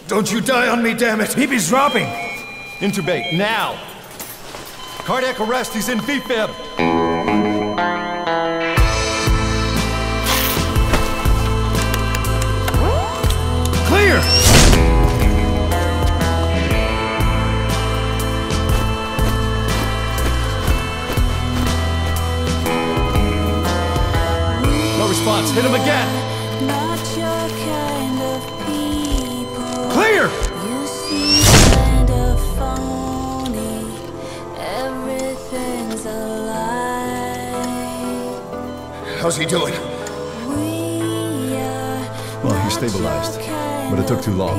Don't you die on me, damn it! Heap is dropping! Intubate, now! Cardiac arrest, he's in VFib! Clear! No response, hit him again! Not your kind of people. Clear! You seem kind of phony. Everything's a lie. How's he doing? We are Well, he's stabilized, but it took too long.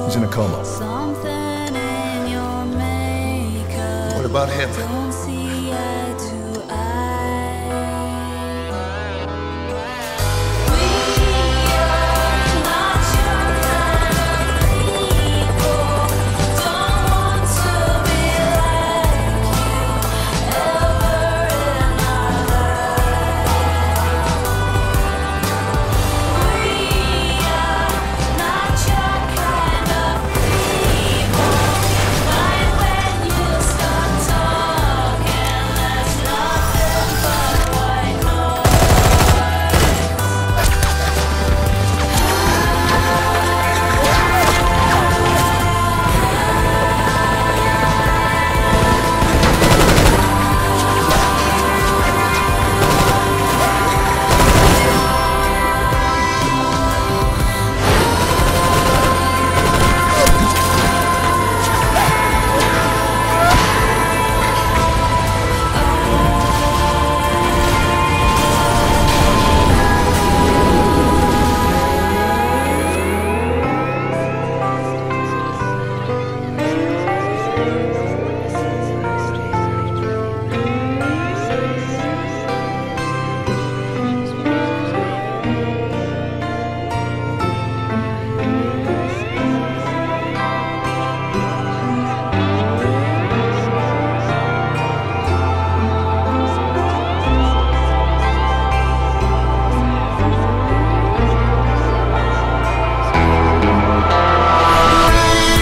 He's in a coma. something in your makeup. What about him? Don't see eye to eye. We are not your kind of people. Don't want to be like you ever in our lives. We are not your kind of people. Mind when you start talking, there's nothing but white noise.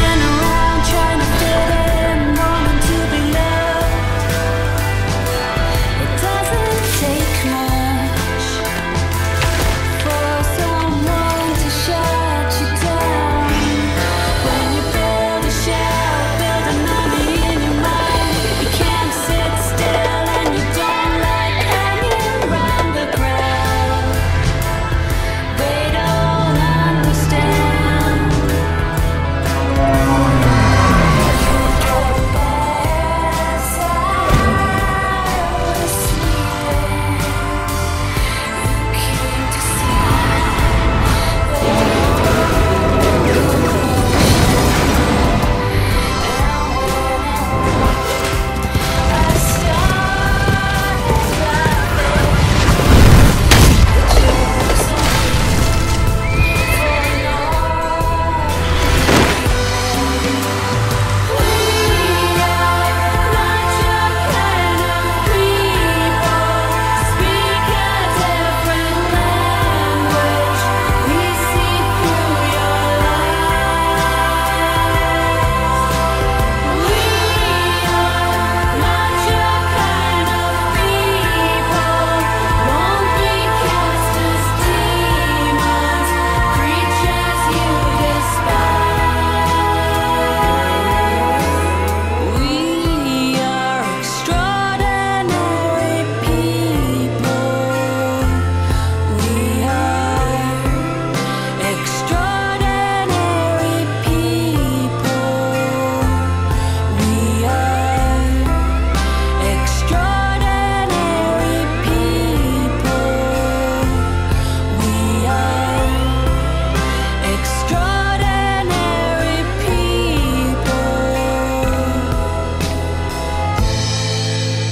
Running around trying to fit in, wanting to be loved. It doesn't take much for someone to shut you down. When you build a shell, build an army in your mind. You can't sit still and you don't like hanging around the crowd. They don't understand.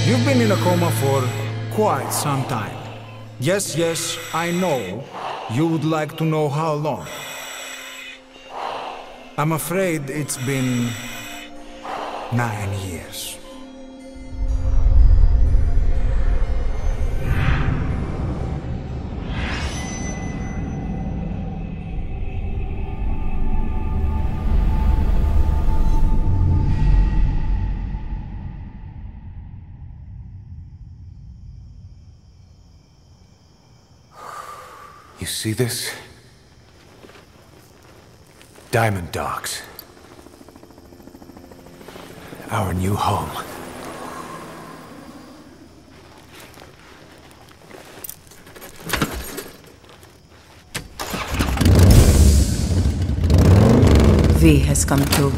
You've been in a coma for quite some time. Yes, yes, I know. You would like to know how long. I'm afraid it's been 9 years. You see this? Diamond Dogs. Our new home. V has come too.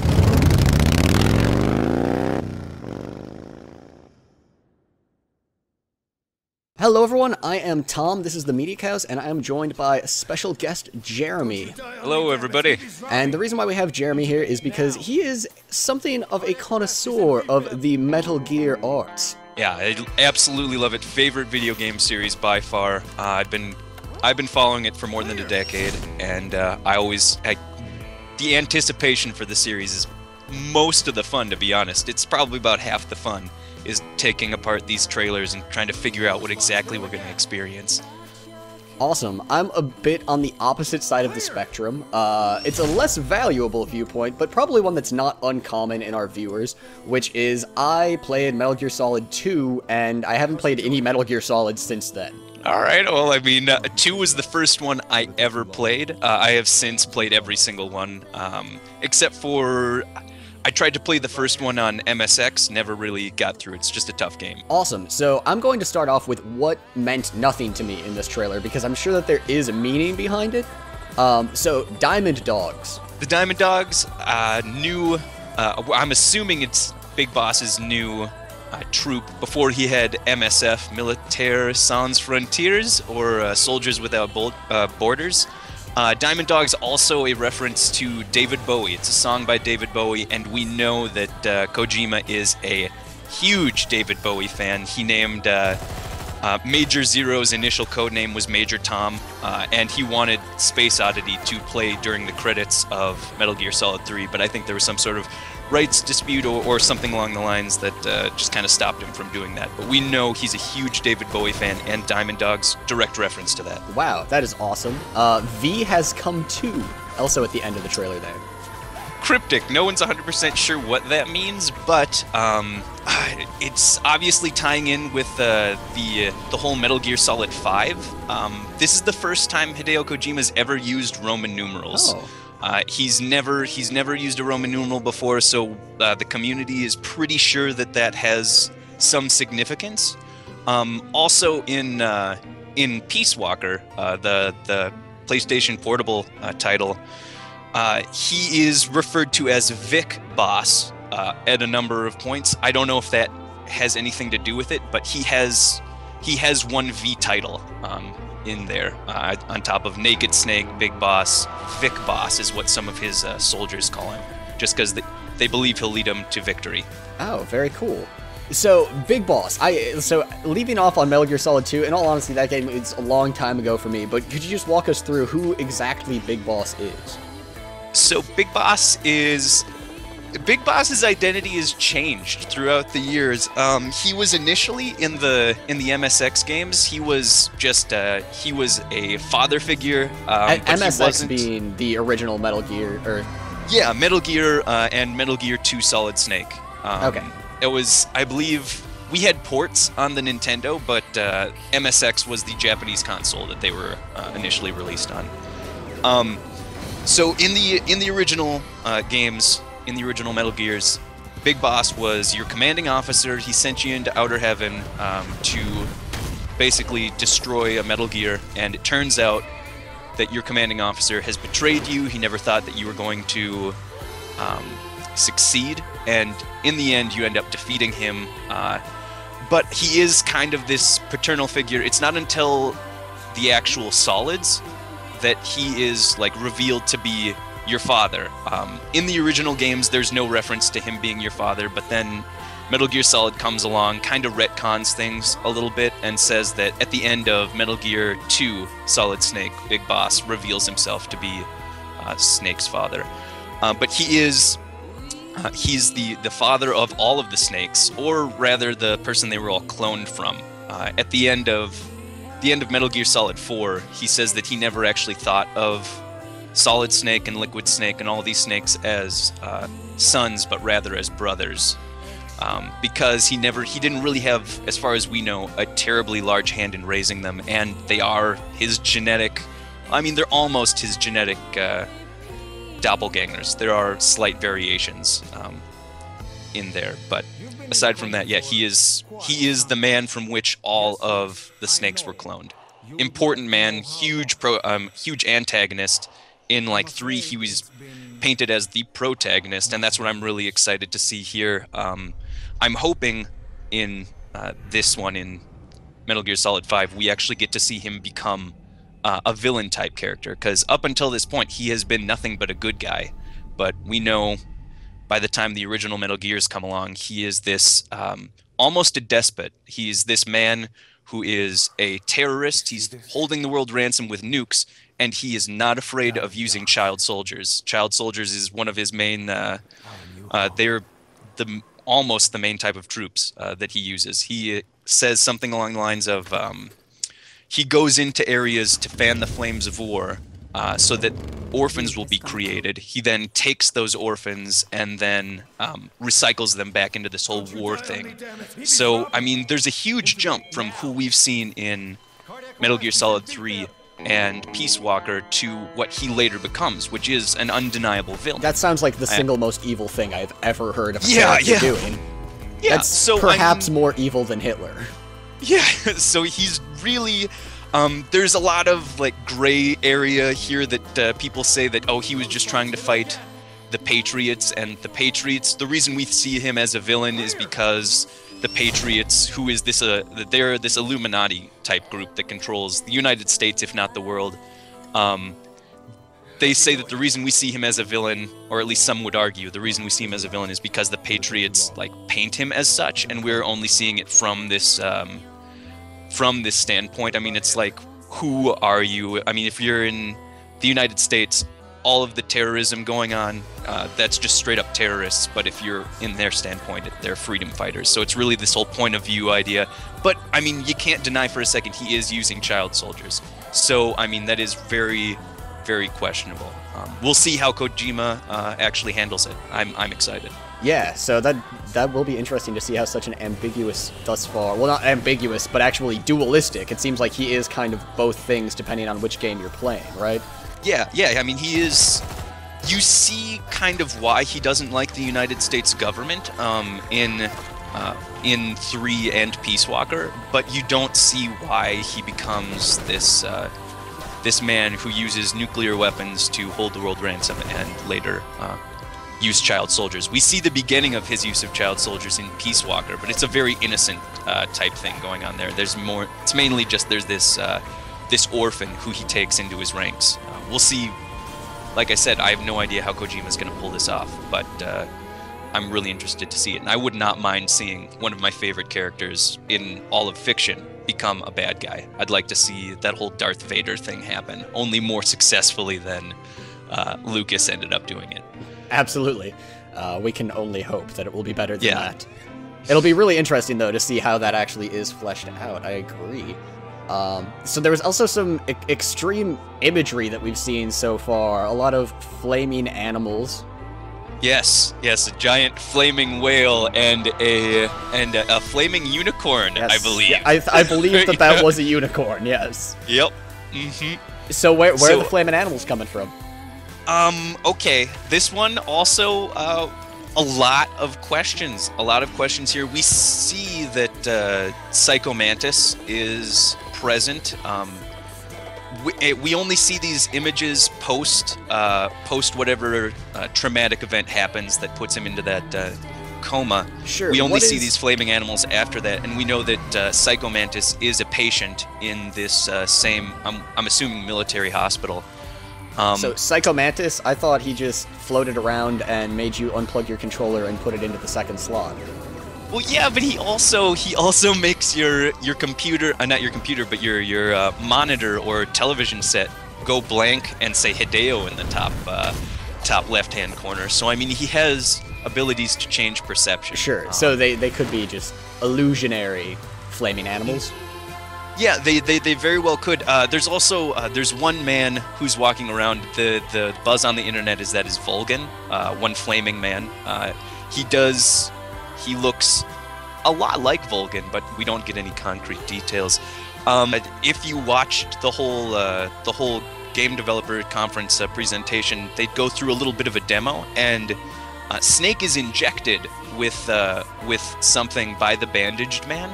Hello everyone, I am Tom, this is the Media Cows, and I am joined by a special guest, Jeramie. Hello everybody. And the reason why we have Jeramie here is because he is something of a connoisseur of the Metal Gear arts. Yeah, I absolutely love it. Favorite video game series by far. I've been following it for more than a decade, and the anticipation for the series is most of the fun, to be honest. It's probably about half the fun, is taking apart these trailers and trying to figure out what exactly we're going to experience. Awesome. I'm a bit on the opposite side of the spectrum. It's a less valuable viewpoint, but probably one that's not uncommon in our viewers, which is I played Metal Gear Solid 2, and I haven't played any Metal Gear Solid since then. Alright, well, I mean, 2 was the first one I ever played. I have since played every single one, except for... I tried to play the first one on MSX, never really got through. It's just a tough game. Awesome. So I'm going to start off with what meant nothing to me in this trailer, because I'm sure that there is a meaning behind it. So, Diamond Dogs. The Diamond Dogs, I'm assuming it's Big Boss's new troop. Before he had MSF, Militaire Sans Frontières, or Soldiers Without Borders. Diamond Dogs also a reference to David Bowie. It's a song by David Bowie, and we know that Kojima is a huge David Bowie fan. He named Major Zero's initial codename was Major Tom, and he wanted Space Oddity to play during the credits of Metal Gear Solid 3, but I think there was some sort of rights dispute or something along the lines that just kind of stopped him from doing that. But we know he's a huge David Bowie fan, and Diamond Dogs, direct reference to that. Wow, that is awesome. V has come too, also at the end of the trailer there. Cryptic. No one's 100% sure what that means, but it's obviously tying in with the whole Metal Gear Solid 5. This is the first time Hideo Kojima's ever used Roman numerals. Oh. He's never used a Roman numeral before, so the community is pretty sure that has some significance. Also in Peace Walker, the PlayStation Portable title, he is referred to as Vic Boss at a number of points. I don't know if that has anything to do with it, but he has one V title in there, on top of Naked Snake, Big Boss. Vic Boss is what some of his soldiers call him, just because they believe he'll lead them to victory. Oh, very cool. So, Big Boss. So, leaving off on Metal Gear Solid 2, in all honesty, that game is a long time ago for me, but could you just walk us through who exactly Big Boss is? So, Big Boss's identity has changed throughout the years. He was initially in the MSX games. He was just he was a father figure. MSX being the original Metal Gear, or yeah, Metal Gear and Metal Gear 2 Solid Snake. Okay. It was, I believe, we had ports on the Nintendo, but MSX was the Japanese console that they were initially released on. So in the original games. In the original Metal Gears, Big Boss was your commanding officer. He sent you into Outer Heaven to basically destroy a Metal Gear, and it turns out that your commanding officer has betrayed you. He never thought that you were going to succeed, and in the end you end up defeating him. But he is kind of this paternal figure. It's not until the actual Solids that he is like revealed to be your father. In the original games, there's no reference to him being your father, but then Metal Gear Solid comes along, kind of retcons things a little bit, and says that at the end of Metal Gear 2 Solid Snake, Big Boss reveals himself to be Snake's father. But he's the father of all of the Snakes, or rather the person they were all cloned from. At the end of Metal Gear Solid 4, he says that he never actually thought of Solid Snake and Liquid Snake and all these snakes as sons, but rather as brothers, because he didn't really have, as far as we know, a terribly large hand in raising them, and they are his genetic I mean, they're almost his genetic doppelgangers. There are slight variations in there, but aside from that, yeah, he is the man from which all of the snakes were cloned. Important man, huge antagonist. In like 3, he was painted as the protagonist, and that's what I'm really excited to see here. I'm hoping in this one, in Metal Gear Solid 5, we actually get to see him become a villain type character, because up until this point he has been nothing but a good guy. But we know by the time the original Metal Gears come along, he is this almost a despot. He's this man who is a terrorist. He's holding the world ransom with nukes, and he is not afraid of using child soldiers. Child soldiers is one of his main they're almost the main type of troops that he uses. He says something along the lines of he goes into areas to fan the flames of war so that orphans will be created. He then takes those orphans and then recycles them back into this whole war thing. So, I mean, there's a huge jump from who we've seen in Metal Gear Solid 3 and Peace Walker to what he later becomes, which is an undeniable villain. That sounds like the single most evil thing I've ever heard of a character doing. Yeah, that's so perhaps more evil than Hitler. Yeah, so he's really... there's a lot of like gray area here that people say that, oh, he was just trying to fight the Patriots, and the Patriots, the reason we see him as a villain is because the Patriots, who is this they're this Illuminati type group that controls the United States, if not the world. They say that the reason we see him as a villain, or at least some would argue, the reason we see him as a villain is because the Patriots like paint him as such, and we're only seeing it from this standpoint. I mean, it's like, who are you? I mean, if you're in the United States, all of the terrorism going on, that's just straight up terrorists. But if you're in their standpoint, they're freedom fighters. So it's really this whole point of view idea. But I mean, you can't deny for a second he is using child soldiers. So I mean, that is very, very questionable. We'll see how Kojima actually handles it. I'm excited. Yeah, so that will be interesting to see how such an ambiguous thus far, well, not ambiguous, but actually dualistic. It seems like he is kind of both things depending on which game you're playing, right? Yeah, I mean, he is... You see kind of why he doesn't like the United States government in 3 and Peace Walker, but you don't see why he becomes this man who uses nuclear weapons to hold the world ransom and later use child soldiers. We see the beginning of his use of child soldiers in Peace Walker, but it's a very innocent type thing going on there. There's more. It's mainly just there's this orphan who he takes into his ranks. We'll see. Like I said, I have no idea how Kojima's going to pull this off, but I'm really interested to see it. And I would not mind seeing one of my favorite characters in all of fiction become a bad guy. I'd like to see that whole Darth Vader thing happen, only more successfully than Lucas ended up doing it. Absolutely. We can only hope that it will be better than that. It'll be really interesting, though, to see how that actually is fleshed out. I agree. So there was also some extreme imagery that we've seen so far. A lot of flaming animals. Yes, a giant flaming whale and a flaming unicorn, Yes. I believe. Yeah, I believe that was a unicorn, yes. Yep. Mm-hmm. So where are the flaming animals coming from? Okay. This one also, a lot of questions. A lot of questions here. We see that Psycho Mantis is present. We only see these images post whatever traumatic event happens that puts him into that coma. Sure. We only see these flaming animals after that, and we know that Psycho Mantis is a patient in this same, I'm assuming, military hospital. So Psycho Mantis, I thought he just floated around and made you unplug your controller and put it into the second slot. Well, yeah, but he also makes your computer, not your computer, but your monitor or television set go blank and say Hideo in the top left-hand corner. So I mean, he has abilities to change perception. Sure. So they could be just illusionary flaming animals. Yeah, they very well could. There's also there's one man who's walking around. The buzz on the internet is that is Volgan, one flaming man. He looks a lot like Volgan, but we don't get any concrete details. If you watched the whole game developer conference presentation, they'd go through a little bit of a demo, and Snake is injected with something by the bandaged man.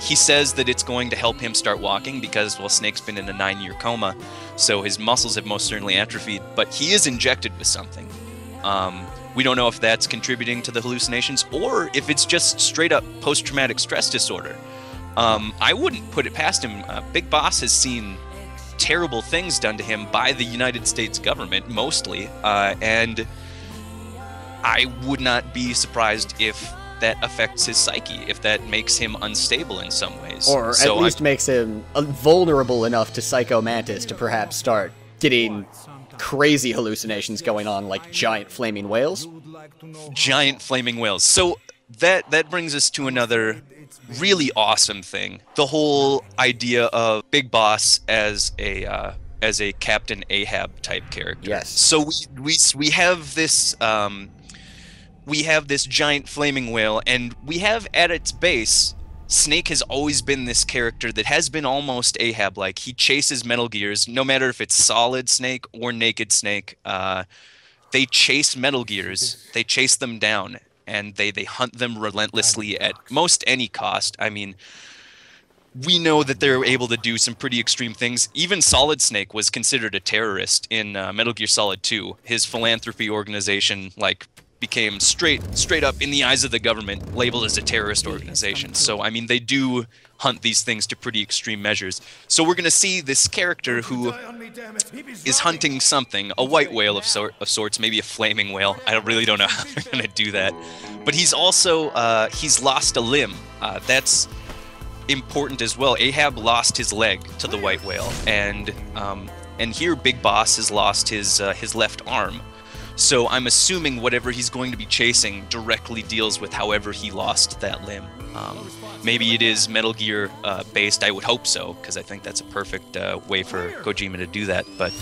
He says that it's going to help him start walking because, well, Snake's been in a 9-year coma, so his muscles have most certainly atrophied, but he is injected with something. We don't know if that's contributing to the hallucinations or if it's just straight up post-traumatic stress disorder. I wouldn't put it past him. Big Boss has seen terrible things done to him by the United States government, mostly, and I would not be surprised if that affects his psyche, if that makes him unstable in some ways. Or at least makes him vulnerable enough to Psycho Mantis to perhaps start getting crazy hallucinations going on, like giant flaming whales. Giant flaming whales. So that brings us to another really awesome thing. The whole idea of Big Boss as a Captain Ahab type character. Yes. So we have this giant flaming whale, and we have at its base, Snake has always been this character that has been almost Ahab-like. He chases Metal Gears, no matter if it's Solid Snake or Naked Snake. They chase Metal Gears, they chase them down, and they hunt them relentlessly at most any cost. I mean, we know that they're able to do some pretty extreme things. Even Solid Snake was considered a terrorist in Metal Gear Solid 2. His philanthropy organization, like, became straight up in the eyes of the government labeled as a terrorist organization. So I mean, they do hunt these things to pretty extreme measures. So we're going to see this character who is hunting something, a white whale of sorts, maybe a flaming whale. I really don't know how they're going to do that. But he's also he's lost a limb. That's important as well. Ahab lost his leg to the white whale, and here Big Boss has lost his left arm. So I'm assuming whatever he's going to be chasing directly deals with however he lost that limb. Maybe it is Metal Gear based. I would hope so, because I think that's a perfect way for Kojima to do that. But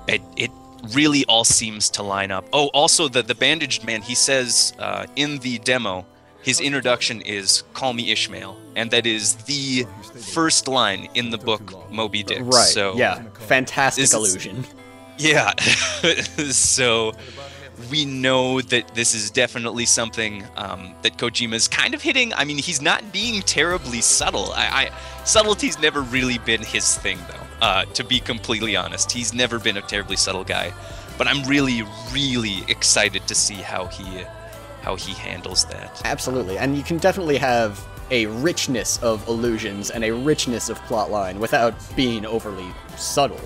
it really all seems to line up. Oh, also the bandaged man, he says in the demo, his introduction is "Call me Ishmael," and that is the first line in the book Moby Dick. Right, so yeah, fantastic illusion. Yeah, so we know that this is definitely something that Kojima's kind of hitting. I mean, he's not being terribly subtle. Subtlety's never really been his thing, though, to be completely honest. He's never been a terribly subtle guy. But I'm really, really excited to see how he handles that. Absolutely, and you can definitely have a richness of illusions and a richness of plotline without being overly subtle.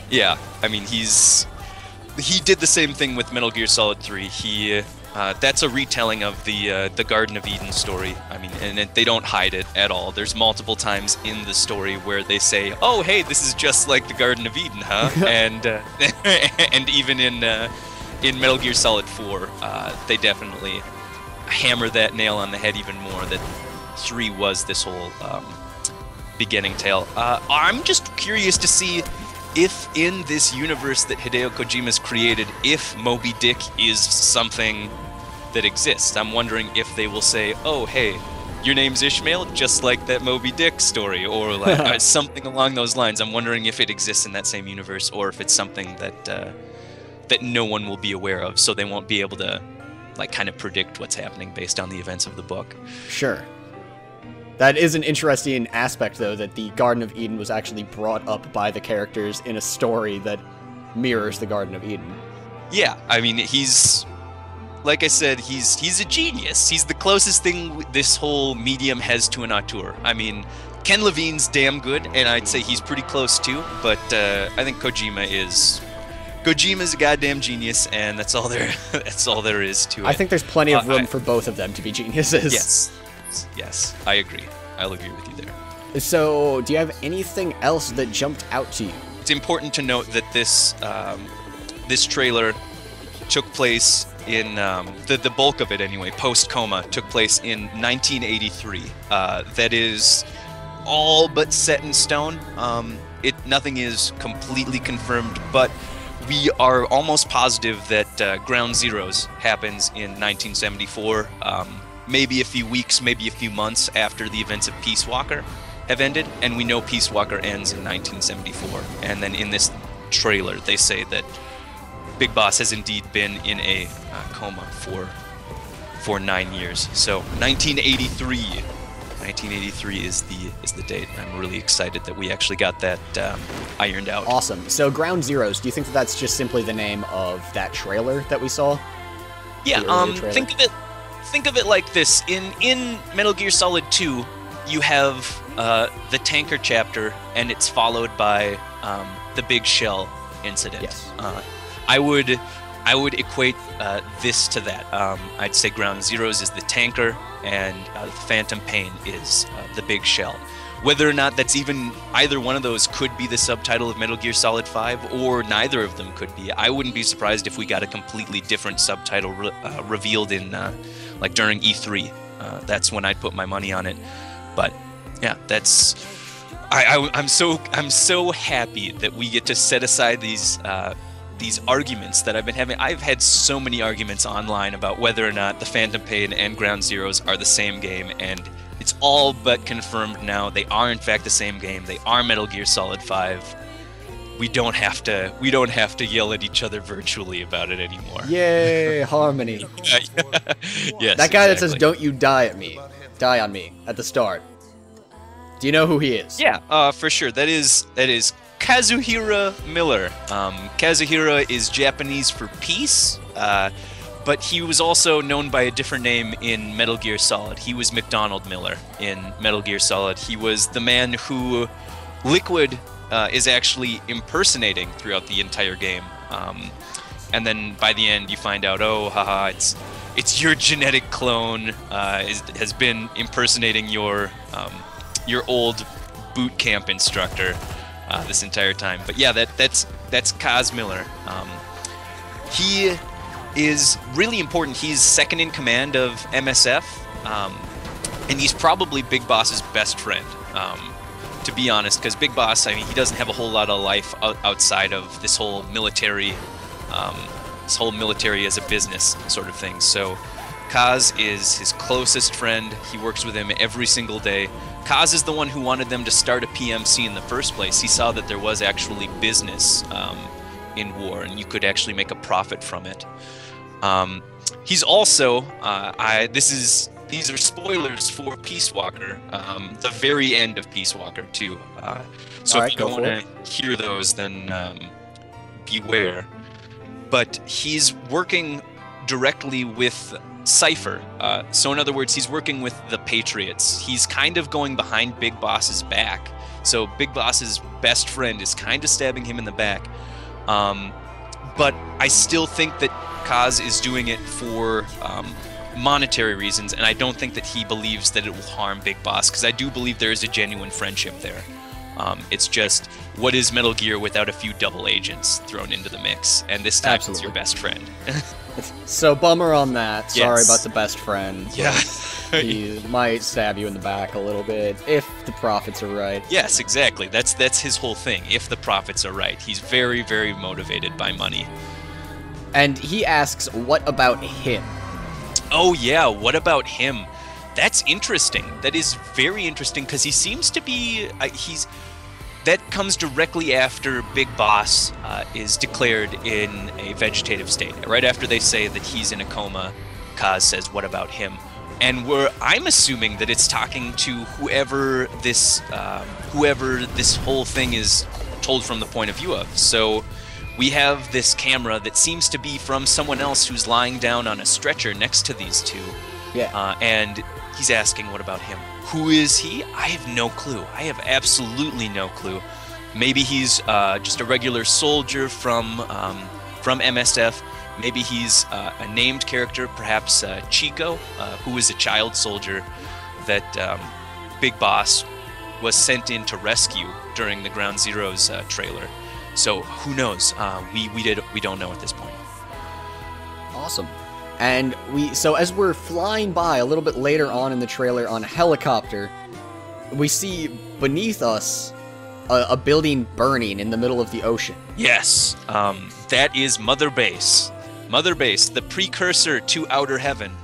Yeah, I mean, he did the same thing with Metal Gear Solid 3. That's a retelling of the Garden of Eden story. I mean, and they don't hide it at all. There's multiple times in the story where they say, "Oh, hey, this is just like the Garden of Eden, huh?" and and even in Metal Gear Solid 4, they definitely hammer that nail on the head even more. That 3 was this whole beginning tale. I'm just curious to see if in this universe that Hideo Kojima's created, if Moby Dick is something that exists. I'm wondering if they will say, "Oh, hey, your name's Ishmael, just like that Moby Dick story," or like something along those lines. I'm wondering if it exists in that same universe, or if it's something that no one will be aware of, so they won't be able to like kind of predict what's happening based on the events of the book. Sure. That is an interesting aspect, though, that the Garden of Eden was actually brought up by the characters in a story that mirrors the Garden of Eden. Yeah, I mean, like I said, he's a genius. He's the closest thing this whole medium has to an auteur. I mean, Ken Levine's damn good, and I'd say he's pretty close too, but I think Kojima's a goddamn genius, and that's all there is to it. I think there's plenty of room for both of them to be geniuses. Yes, I agree. I'll agree with you there. So, do you have anything else that jumped out to you? It's important to note that this trailer took place in the bulk of it anyway, post-coma, took place in 1983. That is all but set in stone. Nothing is completely confirmed, but we are almost positive that Ground Zeroes happens in 1974. Maybe a few weeks, maybe a few months after the events of Peace Walker. have ended, and we know Peace Walker ends in 1974. And then in this trailer, they say that Big Boss has indeed been in a coma for 9 years. So 1983 is the date. I'm really excited that we actually got that ironed out. Awesome. So Ground Zeroes, do you think that that's just simply the name of that trailer that we saw? Yeah. Think of it like this. In Metal Gear Solid 2, you have the tanker chapter, and it's followed by the Big Shell incident. Yes. I would equate this to that. I'd say Ground Zeroes is the tanker, and Phantom Pain is the Big Shell. Whether or not that's even either one of those could be the subtitle of Metal Gear Solid 5, or neither of them could be. I wouldn't be surprised if we got a completely different subtitle revealed in like during E3. That's when I'd put my money on it. But yeah, that's. I'm so happy that we get to set aside these arguments that I've been having. I've had so many arguments online about whether or not the Phantom Pain and Ground Zeroes are the same game, and it's all but confirmed now. They are in fact the same game. They are Metal Gear Solid 5. We don't have to yell at each other virtually about it anymore. Yay, harmony. Yes. That guy that says, exactly. "Don't you die on me" at the start. Do you know who he is? Yeah, for sure. That is Kazuhira Miller. Kazuhira is Japanese for peace, but he was also known by a different name in Metal Gear Solid. He was McDonald Miller in Metal Gear Solid. He was the man who Liquid is actually impersonating throughout the entire game. And then by the end, you find out, oh, haha, it's your genetic clone has been impersonating your old boot camp instructor this entire time. But yeah, that's Kaz Miller. He is really important. He's second in command of MSF, and he's probably Big Boss's best friend, to be honest, because Big Boss, I mean, he doesn't have a whole lot of life outside of this whole military as a business sort of thing. So Kaz is his closest friend. He works with him every single day. Kaz is the one who wanted them to start a PMC in the first place. He saw that there was actually business in war, and you could actually make a profit from it. He's also, these are spoilers for Peace Walker, the very end of Peace Walker too. So if you don't want to hear those, then beware. But he's working directly with Cypher. So in other words, he's working with the Patriots. He's kind of going behind Big Boss's back. So Big Boss's best friend is kind of stabbing him in the back. But I still think that Kaz is doing it for monetary reasons, and I don't think that he believes that it will harm Big Boss, because I do believe there is a genuine friendship there. It's just, what is Metal Gear without a few double agents thrown into the mix? And this time it's your best friend. So bummer on that. Sorry Yes. about the best friend. Yeah. He might stab you in the back a little bit if the profits are right. Yes, exactly. That's his whole thing. If the profits are right, he's very, very motivated by money. And he asks, what about him? Oh yeah, what about him? That's interesting. That is very interesting, because he seems to be that comes directly after Big Boss is declared in a vegetative state. Right after they say that he's in a coma, Kaz says, what about him? And I'm assuming that it's talking to whoever this whole thing is told from the point of view of. So we have this camera that seems to be from someone else who's lying down on a stretcher next to these two. Yeah. And he's asking, what about him? Who is he? I have no clue. I have absolutely no clue. Maybe he's just a regular soldier from MSF. Maybe he's a named character, perhaps Chico, who is a child soldier that Big Boss was sent in to rescue during the Ground Zeroes trailer. So who knows? We don't know at this point. Awesome. And so as we're flying by a little bit later on in the trailer on a helicopter, we see beneath us a building burning in the middle of the ocean. Yes, that is Mother Base. Mother Base, the precursor to Outer Heaven.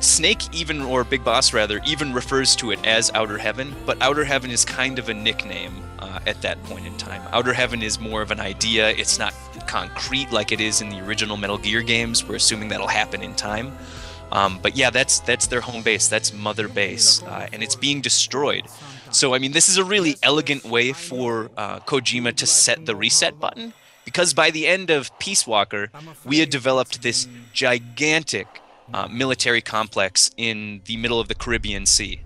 Snake even, or Big Boss rather, even refers to it as Outer Heaven, but Outer Heaven is kind of a nickname at that point in time. Outer Heaven is more of an idea. It's not concrete like it is in the original Metal Gear games. We're assuming that'll happen in time. But yeah, that's their home base. That's Mother Base, and it's being destroyed. So, I mean, this is a really elegant way for Kojima to set the reset button, because by the end of Peace Walker, we had developed this gigantic military complex in the middle of the Caribbean Sea.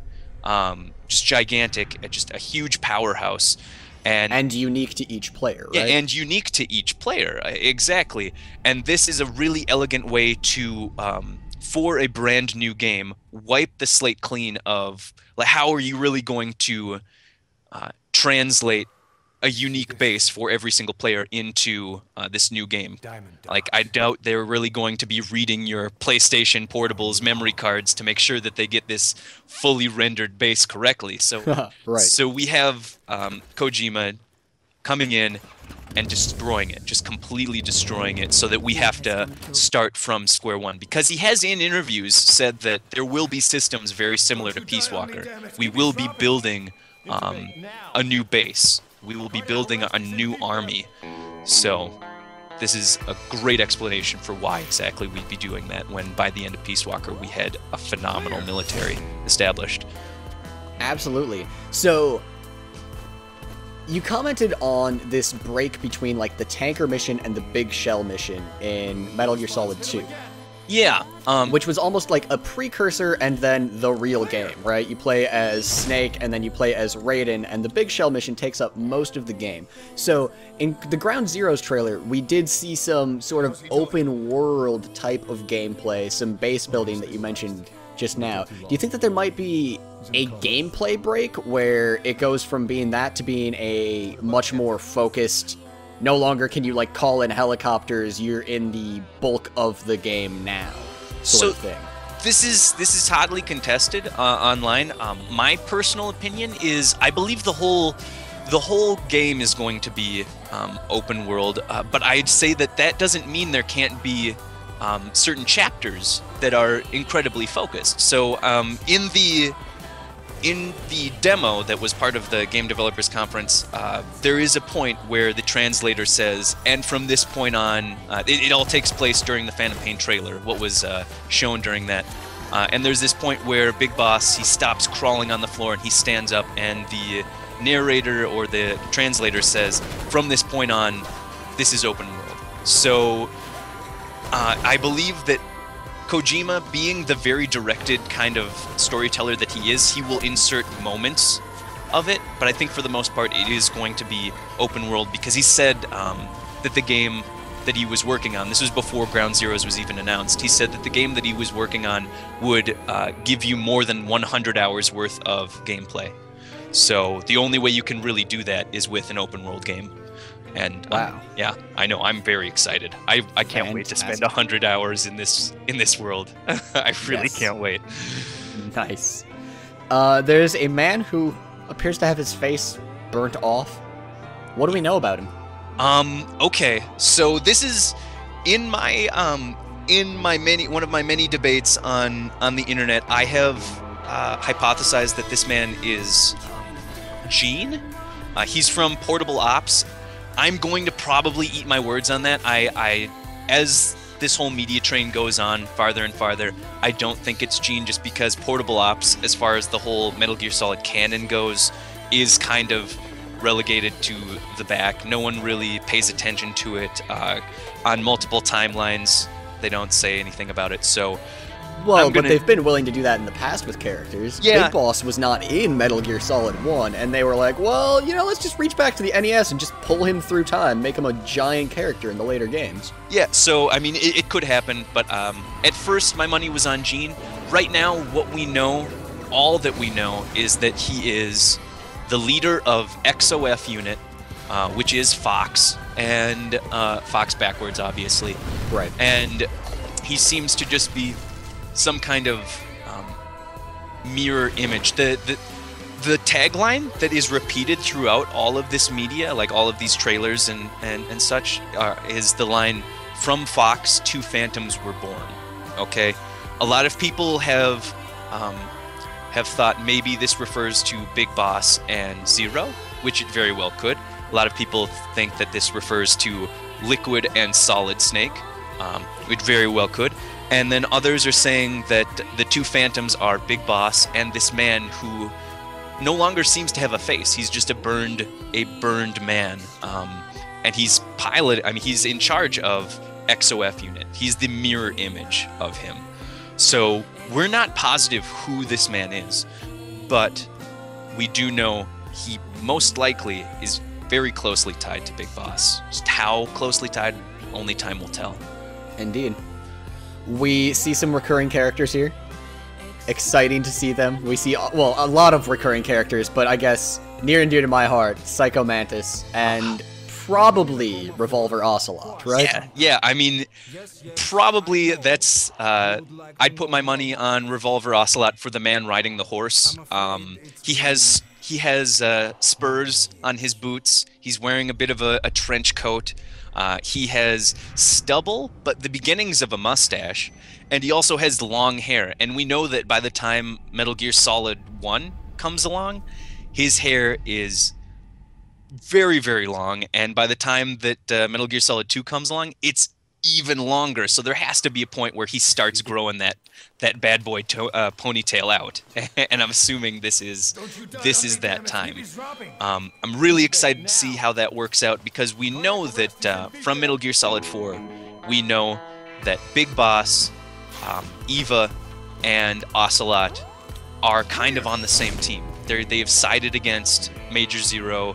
Just gigantic, just a huge powerhouse. And unique to each player, right? Yeah, and unique to each player, exactly. And this is a really elegant way to, for a brand new game, wipe the slate clean of, like, how are you really going to translate a unique base for every single player into this new game. Like, I doubt they're really going to be reading your PlayStation Portable's memory cards to make sure that they get this fully rendered base correctly. So, right. So we have Kojima coming in and destroying it, just completely destroying it, so that we have to start from square one. Because he has in interviews said that there will be systems very similar to Peace Walker. We will be building a new base. We will be building a new army. So this is a great explanation for why exactly we'd be doing that, when by the end of Peace Walker we had a phenomenal military established. Absolutely. So you commented on this break between, like, the tanker mission and the big shell mission in Metal Gear Solid 2. Yeah. Which was almost like a precursor and then the real game, right? You play as Snake and then you play as Raiden, and the big shell mission takes up most of the game. So in the Ground Zeroes trailer, we did see some sort of open world type of gameplay, some base building that you mentioned just now. Do you think that there might be a gameplay break where it goes from being that to being a much more focused, no longer can you, like, call in helicopters, you're in the bulk of the game now sort of thing? This is hotly contested online. My personal opinion is I believe the whole game is going to be open world, but I'd say that doesn't mean there can't be certain chapters that are incredibly focused. So in the demo that was part of the Game Developers Conference, there is a point where the translator says, and from this point on, it all takes place during the Phantom Pain trailer, what was shown during that. And there's this point where Big Boss, he stops crawling on the floor and he stands up, and the narrator or the translator says, from this point on, this is open world. So I believe that Kojima, being the very directed kind of storyteller that he is, he will insert moments of it, but I think for the most part it is going to be open world, because he said that the game that he was working on, this was before Ground Zeroes was even announced, he said that the game that he was working on would give you more than 100 hours worth of gameplay. So the only way you can really do that is with an open world game. And wow. Yeah, I know, I'm very excited. I can't wait to spend 100 hours in this world. I really can't wait. Nice. There's a man who appears to have his face burnt off. What do we know about him? Okay, so this is in my one of my many debates on the internet. I have hypothesized that this man is Gene. He's from Portable Ops. I'm going to probably eat my words on that. As this whole media train goes on farther and farther, I don't think it's Gene, just because Portable Ops, as far as the whole Metal Gear Solid canon goes, is kind of relegated to the back. No one really pays attention to it. On multiple timelines, they don't say anything about it, so... Well, but they've been willing to do that in the past with characters. Yeah. Big Boss was not in Metal Gear Solid 1, and they were like, well, you know, let's just reach back to the NES and just pull him through time, make him a giant character in the later games. Yeah, so, I mean, it could happen, but at first my money was on Gene. Right now, what we know, all that we know, is that he is the leader of XOF Unit, which is Fox, and Fox backwards, obviously. Right. And he seems to just be some kind of mirror image. The tagline that is repeated throughout all of this media, like all of these trailers and such, is the line, "From Fox, two phantoms were born." Okay? A lot of people have thought maybe this refers to Big Boss and Zero, which it very well could. A lot of people think that this refers to Liquid and Solid Snake, which very well could. And then others are saying that the two phantoms are Big Boss and this man who no longer seems to have a face. He's just a burned man. And he's he's in charge of XOF unit. He's the mirror image of him. So we're not positive who this man is, but we do know he most likely is very closely tied to Big Boss. Just how closely tied, only time will tell. Indeed. We see some recurring characters here. Exciting to see them. We see, well, a lot of recurring characters, but I guess near and dear to my heart, Psycho Mantis and probably Revolver Ocelot, right? Yeah. I mean, probably that's. I'd put my money on Revolver Ocelot for the man riding the horse. He has spurs on his boots. He's wearing a bit of a trench coat. He has stubble, but the beginnings of a mustache, and he also has long hair. And we know that by the time Metal Gear Solid 1 comes along, his hair is very, very long, and by the time that Metal Gear Solid 2 comes along, it's even longer. So there has to be a point where he starts growing that bad boy ponytail out, and I'm assuming this is that time. I'm really excited to see how that works out, because we know that from Metal Gear Solid 4, we know that Big Boss, Eva, and Ocelot are kind of on the same team. They have sided against Major Zero,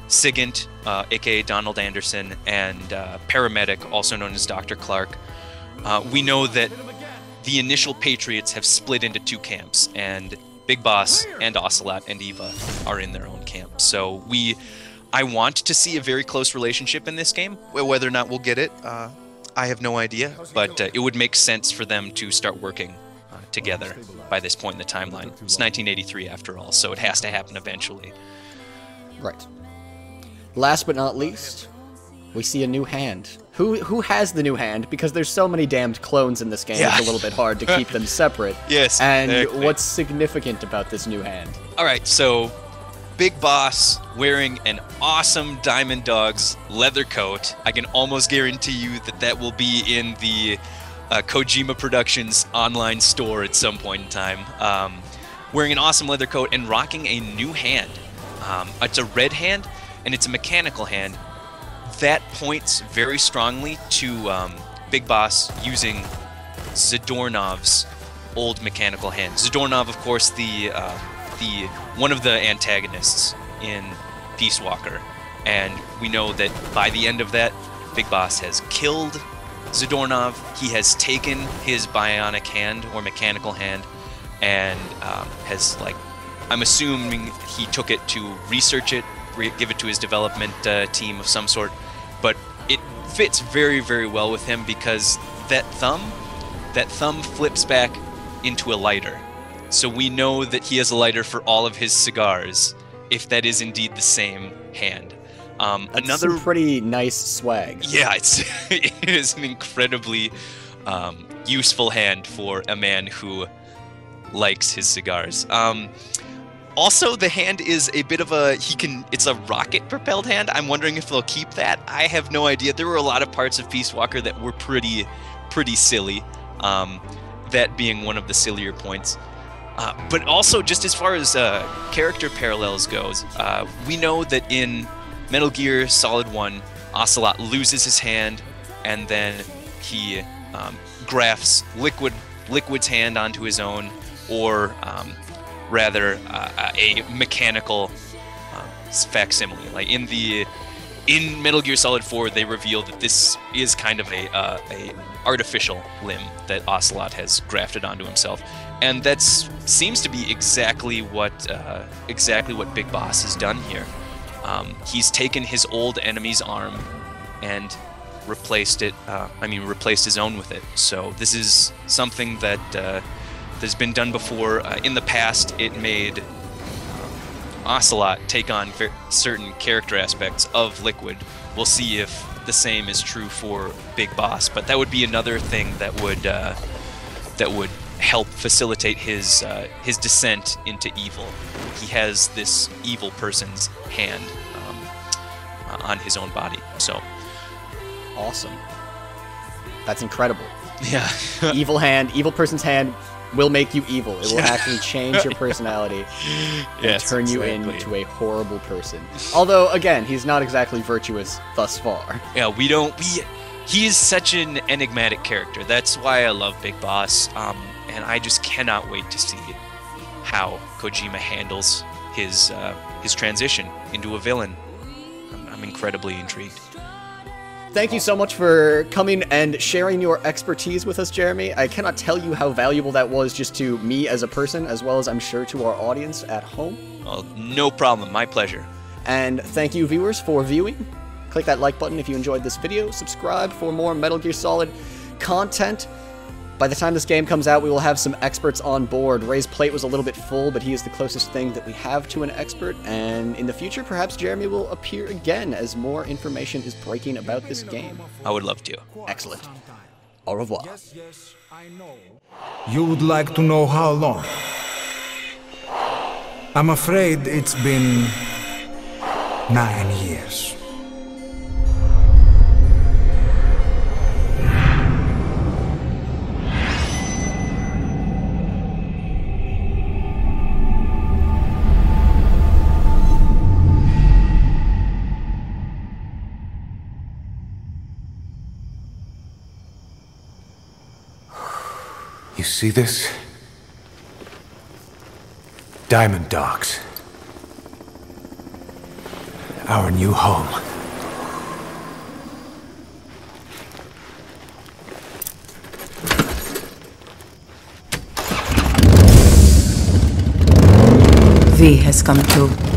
SIGINT, aka Donald Anderson, and Paramedic, also known as Dr. Clark. We know that the initial Patriots have split into two camps, and Big Boss and Ocelot and Eva are in their own camp. So I want to see a very close relationship in this game. Whether or not we'll get it, I have no idea, but it would make sense for them to start working together by this point in the timeline. It's 1983 after all, so it has to happen eventually. Right. Last but not least, we see a new hand. Who has the new hand? Because there's so many damned clones in this game, it's a little bit hard to keep them separate. Yes. And exactly. what's significant about this new hand? All right, so Big Boss wearing an awesome Diamond Dogs leather coat. I can almost guarantee you that will be in the Kojima Productions online store at some point in time. Wearing an awesome leather coat and rocking a new hand. It's a red hand, and it's a mechanical hand. That points very strongly to Big Boss using Zadornov's old mechanical hand. Zadornov, of course, the one of the antagonists in Peace Walker, and we know that by the end of that, Big Boss has killed Zadornov. He has taken his bionic hand or mechanical hand, and has, like, I'm assuming he took it to research it, give it to his development team of some sort, but it fits very, very well with him, because that thumb flips back into a lighter. So we know that he has a lighter for all of his cigars, if that is indeed the same hand. That's some pretty nice swag. Yeah, it is an incredibly useful hand for a man who likes his cigars. Also, the hand is a bit of it's a rocket-propelled hand. I'm wondering if they'll keep that. I have no idea. There were a lot of parts of Peace Walker that were pretty silly, that being one of the sillier points. But also, just as far as character parallels goes, we know that in Metal Gear Solid 1, Ocelot loses his hand, and then he grafts Liquid's hand onto his own, or rather a mechanical facsimile. Like in Metal Gear Solid 4, they reveal that this is kind of a artificial limb that Ocelot has grafted onto himself, and that seems to be exactly what Big Boss has done here. He's taken his old enemy's arm and replaced his own with it. So this is something that has been done before. In the past, it made Ocelot take on certain character aspects of Liquid. We'll see if the same is true for Big Boss, but that would be another thing that that would help facilitate his descent into evil. He has this evil person's hand on his own body. So Awesome. That's incredible. yeah, Evil hand, evil person's hand will make you evil. It will actually change your personality and Yes, turn you exactly. into a horrible person. Although, again, he's not exactly virtuous thus far. yeah. He is such an enigmatic character. That's why I love Big Boss. And I just cannot wait to see how Kojima handles his transition into a villain. I'm incredibly intrigued. Thank you so much for coming and sharing your expertise with us, Jeramie. I cannot tell you how valuable that was just to me as a person, as well as I'm sure to our audience at home. Well, no problem. My pleasure. And thank you, viewers, for viewing. Click that like button if you enjoyed this video. Subscribe for more Metal Gear Solid content. By the time this game comes out, we will have some experts on board. Ray's plate was a little bit full, but he is the closest thing that we have to an expert. And in the future, perhaps Jeramie will appear again as more information is breaking about this game. I would love to. Excellent. Au revoir. Yes, yes, I know. You would like to know how long? I'm afraid it's been 9 years. You see this? Diamond Docks. Our new home. V has come to.